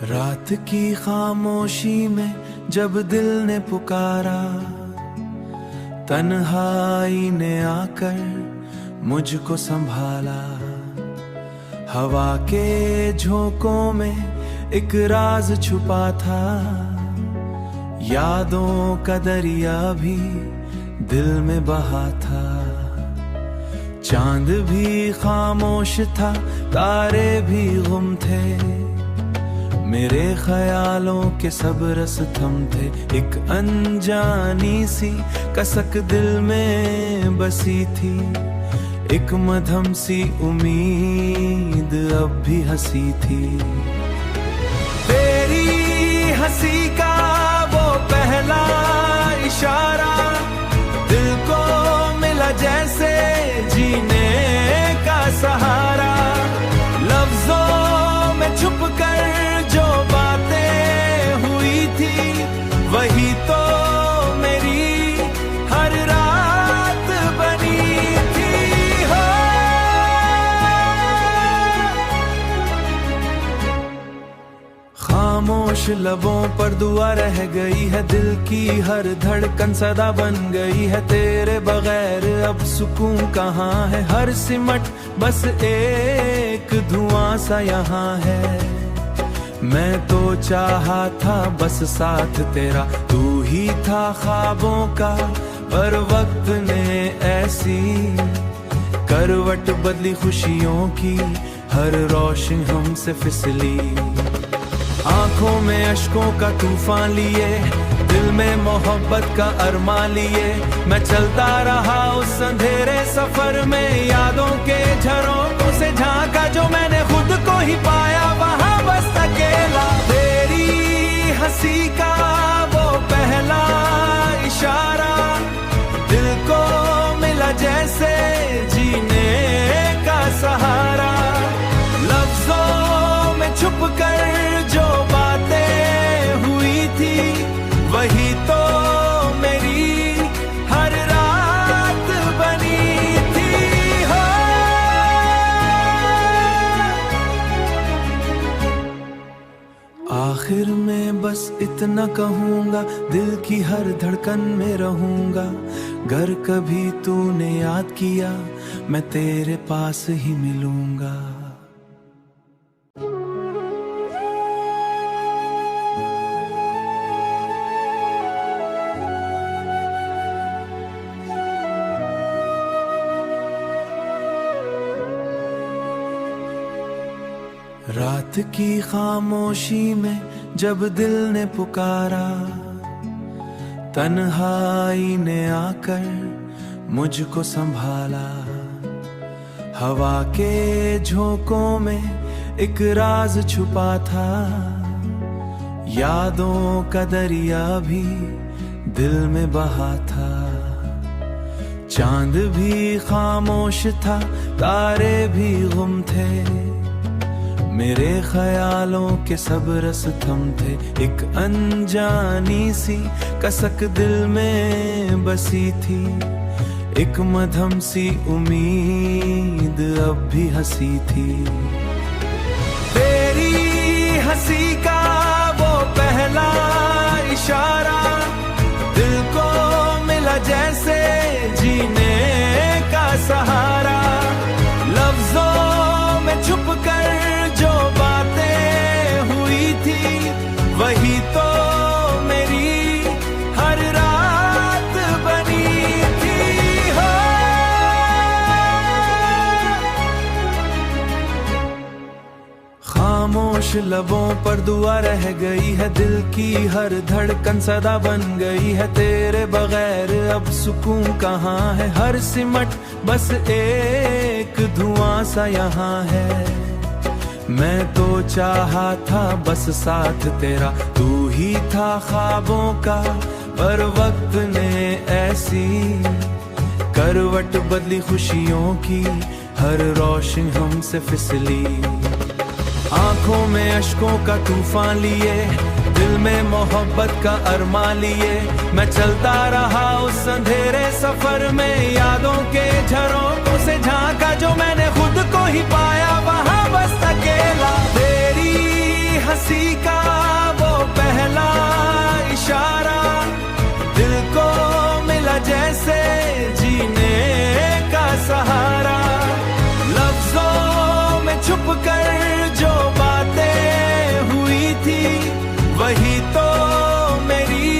रात की खामोशी में जब दिल ने पुकारा, तन्हाई ने आकर मुझको संभाला। हवा के झोंकों में एक राज छुपा था, यादों का दरिया भी दिल में बहा था। चांद भी खामोश था, तारे भी गुम थे, मेरे ख्यालों के सब रस थम थे। एक अनजानी सी कसक दिल में बसी थी, एक मधम सी उम्मीद अब भी हंसी थी। तेरी हंसी का वो पहला इशारा दिल को मिला जैसे जीने का सहारा। लफ्जों में छुप कर जो बातें हुई थी, वही तो मेरी हर रात बनी थी। हो खामोश लबों पर दुआ रह गई है, दिल की हर धड़कन सदा बन गई है। तेरे बगैर अब सुकून कहाँ है, हर सिमट बस एक धुआं सा यहाँ है। मैं तो चाहा था बस साथ तेरा, तू ही था ख्वाबों का, पर वक्त ने ऐसी करवट बदली खुशियों की, हर रोशनी हमसे फिसली। आंखों में अश्कों का तूफान लिए, दिल में मोहब्बत का अरमान लिए, मैं चलता रहा उस अंधेरे सफर में। यादों के झरोखों से झांका जो मैंने खुद को ही पाया वहां बस अकेला। तेरी हंसी का वो पहला इशारा दिल को मिला जैसे जीने का सहारा। लफ्जों में छुप कर जो बातें हुई थी, वही तो मेरी हर रात बनी थी। हो आखिर में बस इतना कहूंगा, दिल की हर धड़कन में रहूंगा। गर कभी तूने याद किया, मैं तेरे पास ही मिलूंगा। रात की खामोशी में जब दिल ने पुकारा, तन्हाई ने आकर मुझको संभाला। हवा के झोंकों में एक राज छुपा था, यादों का दरिया भी दिल में बहा था। चांद भी खामोश था, तारे भी गुम थे, मेरे ख्यालों के सब रस थम थे। एक अनजानी सी कसक दिल में बसी थी, एक मधम सी उम्मीद अब भी हंसी थी। तेरी हंसी का वो पहला इशारा दिल को मिला जैसे जीने का सहारा। लफ्जों में छुप कर जो बातें हुई थी, वही तो मेरी हर रात बनी थी। हो खामोश लबों पर दुआ रह गई है, दिल की हर धड़कन सदा बन गई है। तेरे बगैर अब सुकून कहाँ है, हर सिमट बस एक धुआं सा यहाँ है। मैं तो चाहा था बस साथ तेरा, तू ही था ख्वाबों का, पर वक्त ने ऐसी करवट बदली खुशियों की, हर रोशनी हमसे फिसली। आंखों में अश्कों का तूफान लिए, दिल में मोहब्बत का अरमान लिए, मैं चलता रहा उस अंधेरे सफर में। यादों के झरोखों से झांका जो मैंने खुद को ही पाया वहां बस अकेला। तेरी हंसी का वो पहला इशारा दिल को मिला जैसे जीने का सहारा। लफ्जों में छुप कर जो बातें हुई थी वही तो मेरी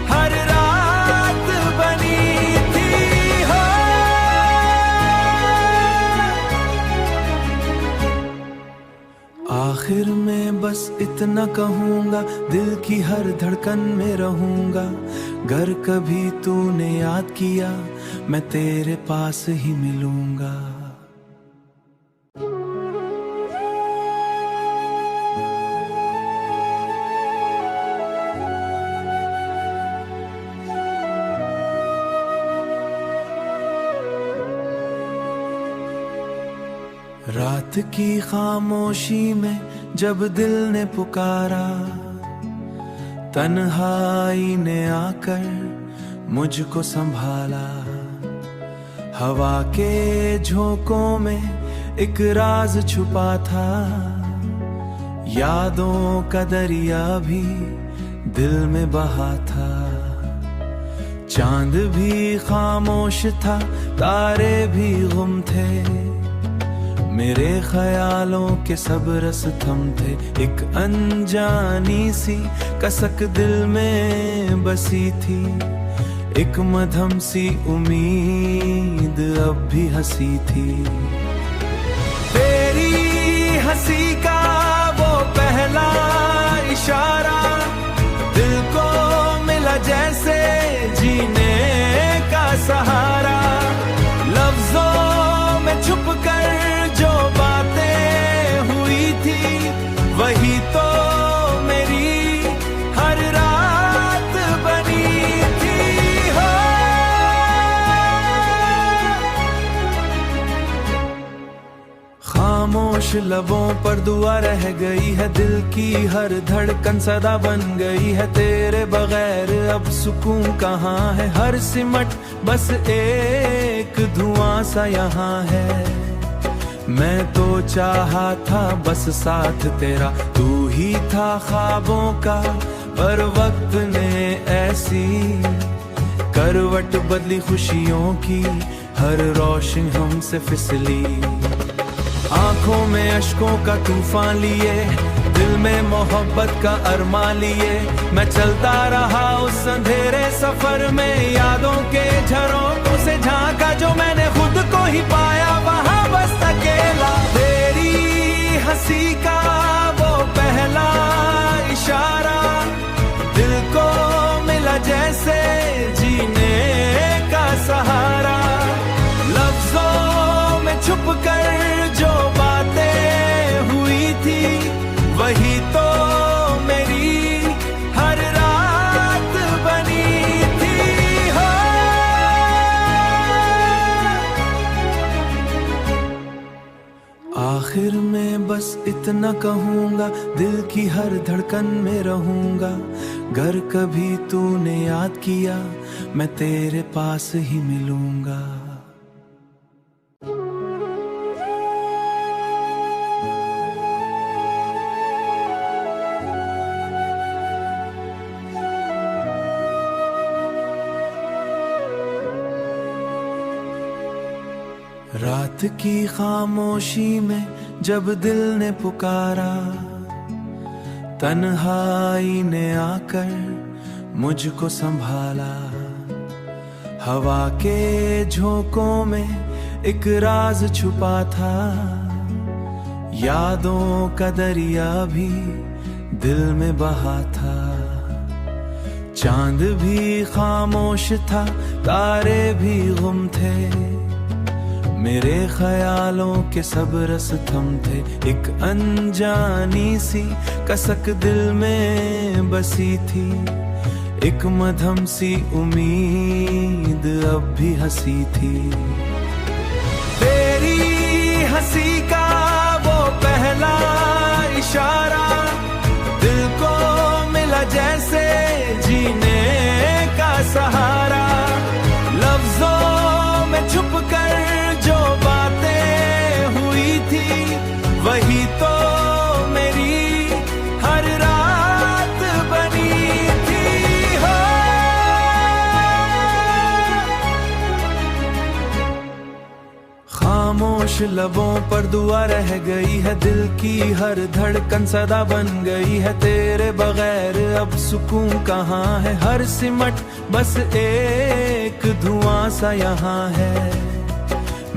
हर रात बनी थी। हो आखिर में बस इतना कहूंगा, दिल की हर धड़कन में रहूंगा। गर कभी तूने याद किया मैं तेरे पास ही मिलूंगा। रात की खामोशी में जब दिल ने पुकारा, तन्हाई ने आकर मुझको संभाला। हवा के झोंकों में एक राज छुपा था, यादों का दरिया भी दिल में बहा था। चांद भी खामोश था, तारे भी गुम थे, मेरे ख्यालों के सब रस थम थे। एक अनजानी सी कसक दिल में बसी थी, एक मधम सी उम्मीद अब भी हंसी थी। तेरी हंसी का वो पहला इशारा दिल को मिला जैसे जीने का सहारा। लफ्जों में छुप कर जो बातें हुई थी वही तो मेरी हर रात बनी थी। हो खामोश लबों पर दुआ रह गई है, दिल की हर धड़कन सदा बन गई है। तेरे बगैर अब सुकून कहाँ है, हर सिमट बस एक धुआं सा यहाँ है। मैं तो चाहा था बस साथ तेरा, तू ही था ख्वाबों का, पर वक्त ने ऐसी करवट बदली खुशियों की, हर रोशन हमसे फिसली। आंखों में अश्कों का तूफान लिए, दिल में मोहब्बत का अरमान लिए, मैं चलता रहा उस अंधेरे सफर में। यादों के झरोखों से झांका जो मैंने खुद को ही पाया वहां बस अकेला। तेरी हंसी का वो पहला इशारा दिल को मिला जैसे जीने का सहारा। लफ्जों में छुप कर जो बातें हुई थी वही तो मेरी हर रात बनी थी। हो आखिर में बस इतना कहूंगा, दिल की हर धड़कन में रहूंगा। गर कभी तूने याद किया मैं तेरे पास ही मिलूंगा। रात की खामोशी में जब दिल ने पुकारा, तन्हाई ने आकर मुझको संभाला। हवा के झोंकों में एक राज छुपा था, यादों का दरिया भी दिल में बहा था। चांद भी खामोश था, तारे भी गुम थे, मेरे ख्यालों के सब रस थम थे। एक अनजानी सी कसक दिल में बसी थी, एक मधम सी उम्मीद अब भी हंसी थी। तेरी हंसी का वो पहला इशारा दिल को मिला जैसे जीने का सहारा। लफ्जों में छुप कर जो बातें हुई थी वही तो मेरी लबों पर दुआ रह गई है, दिल की हर धड़कन सदा बन गई है। तेरे बगैर अब सुकून कहाँ है, हर सिमट बस एक धुआं सा यहाँ है।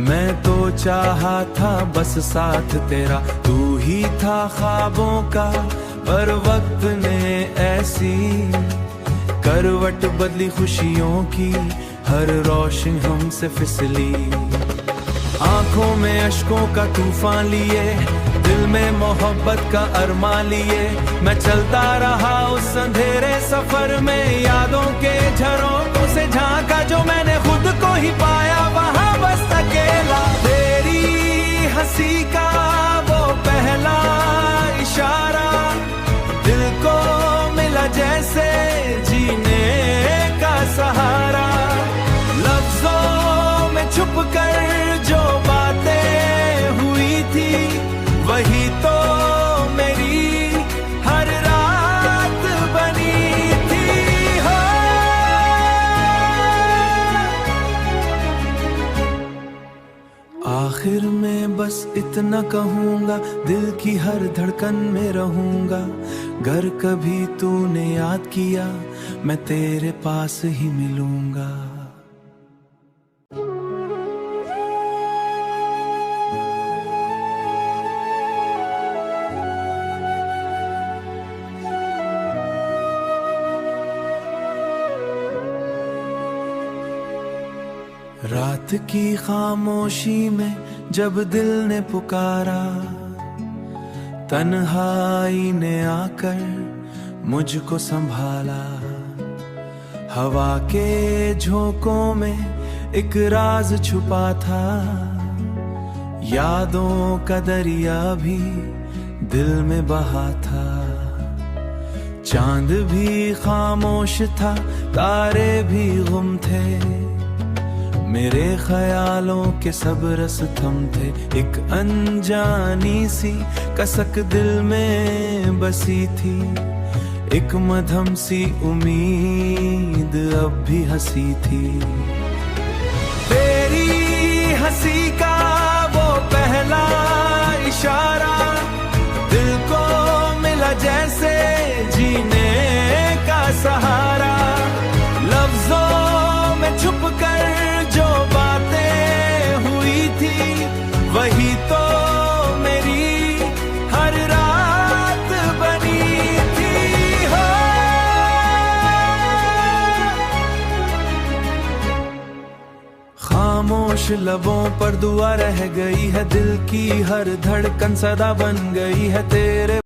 मैं तो चाहा था बस साथ तेरा, तू ही था ख्वाबों का, पर वक्त ने ऐसी करवट बदली खुशियों की, हर रोशनी हमसे फिसली। आंखों में अश्कों का तूफान लिए, दिल में मोहब्बत का अरमान लिए, मैं चलता रहा उस अंधेरे सफर में। यादों के झरोखों से झांका जो मैंने खुद को ही पाया वहां बस अकेला। तेरी हंसी का वो पहला इशारा दिल को मिला जैसे जीने का सहारा। लफ्जों में छुप कर जो बातें हुई थी, वही तो मेरी हर रात बनी थी। हो आखिर में बस इतना कहूंगा, दिल की हर धड़कन में रहूंगा। घर कभी तूने याद किया, मैं तेरे पास ही मिलूंगा। रात की खामोशी में जब दिल ने पुकारा, तन्हाई ने आकर मुझको संभाला। हवा के झोंकों में एक राज छुपा था, यादों का दरिया भी दिल में बहा था। चांद भी खामोश था, तारे भी गुम थे, मेरे ख्यालों के सब रस थम थे। एक अनजानी सी कसक दिल में बसी थी, एक मधम सी उम्मीद अब भी हंसी थी। तेरी हंसी का वो पहला इशारा दिल को मिला जैसे जीने का सहारा। लफ्जों में छुप कर जो बातें हुई थी, वही तो मेरी हर रात बनी थी। हो खामोश लबों पर दुआ रह गई है, दिल की हर धड़कन सदा बन गई है। तेरे